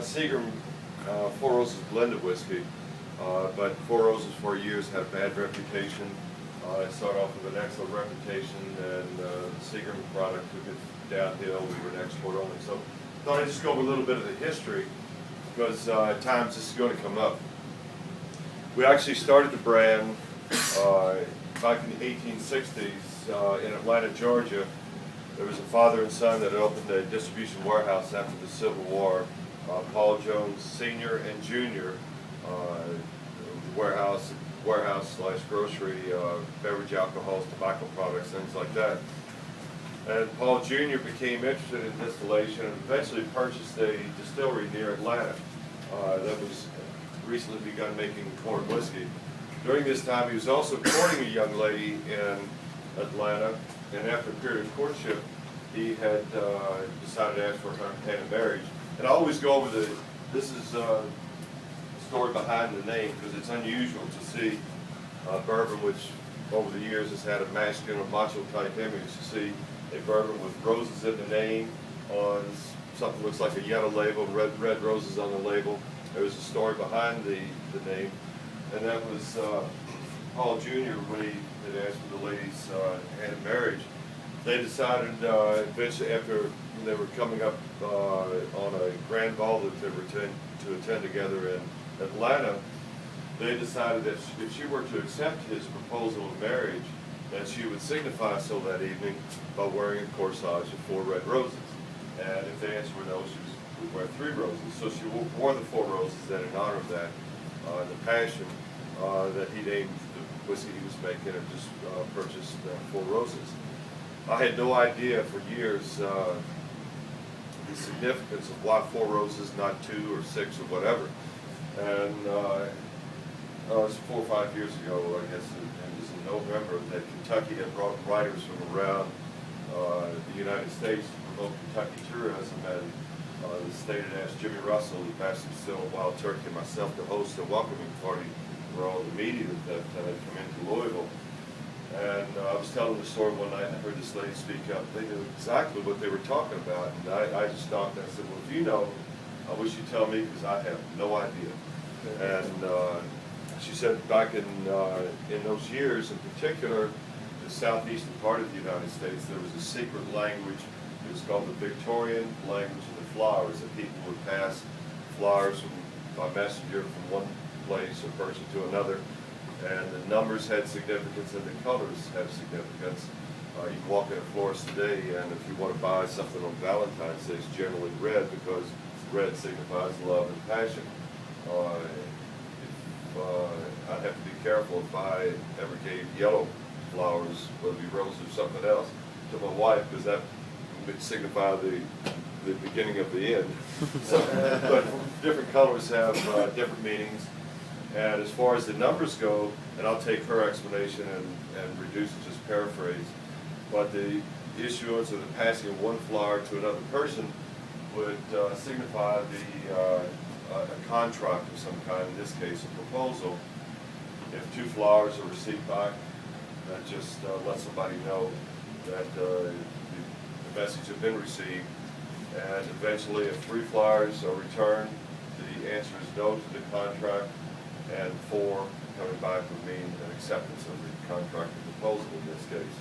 Seagram Four Roses blended whiskey, but Four Roses for years had a bad reputation. It started off with an excellent reputation, and the Seagram product took it downhill. We were an export only. So I thought I'd just go over a little bit of the history, because at times this is going to come up. We actually started the brand back in the 1860s in Atlanta, Georgia. There was a father and son that had opened a distribution warehouse after the Civil War. Paul Jones Sr. and Jr. Warehouse slash grocery, beverage alcohols, tobacco products, things like that. And Paul Jr. became interested in distillation and eventually purchased a distillery near Atlanta that was recently begun making corn whiskey. During this time, he was also courting a young lady in Atlanta, and after a period of courtship, he had decided to ask for her hand in marriage. And I always go over this is the story behind the name, because it's unusual to see bourbon, which over the years has had a masculine or macho type image, to see a bourbon with roses in the name on something that looks like a yellow label, red roses on the label. There was a story behind the name, and that was Paul Jr. when he had asked for the lady's hand in marriage. They decided eventually, after they were coming up on a grand ball that they were to attend together in Atlanta, they decided that if she were to accept his proposal of marriage, that she would signify so that evening by wearing a corsage of 4 red roses. And if the answer were no, she would wear 3 roses. So she wore the 4 roses, and in honor of that, the passion that he named the whiskey he was making, and just purchased 4 roses. I had no idea for years the significance of why 4 roses, not 2 or 6 or whatever. And it was 4 or 5 years ago, I guess it was in November, that Kentucky had brought writers from around the United States to promote Kentucky tourism, and the state had asked Jimmy Russell, the Master Distiller, Wild Turkey, and myself to host a welcoming party for all the media that had come into Louisville. And I was telling the story one night, and I heard this lady speak up. They knew exactly what they were talking about, and I just stopped and I said, well, if you know, I wish you'd tell me, because I have no idea. And she said back in those years, in particular, the southeastern part of the United States, there was a secret language. It was called the Victorian language of the flowers, that people would pass flowers by messenger from one place or person to another. And the numbers had significance, and the colors have significance. You can walk in a florist today, and if you want to buy something on Valentine's Day, it's generally red, because red signifies love and passion. I'd have to be careful if I ever gave yellow flowers, whether it be roses or something else, to my wife, because that would signify the beginning of the end. So, but different colors have different meanings. And as far as the numbers go, and I'll take her explanation and reduce it, just paraphrase, but the issuance or the passing of one flower to another person would signify a contract of some kind, in this case a proposal. If 2 flowers are received back, that just lets somebody know that the message has been received. And eventually, if 3 flowers are returned, the answer is no to the contract, and 4 coming back would mean an acceptance of the contract or proposal in this case.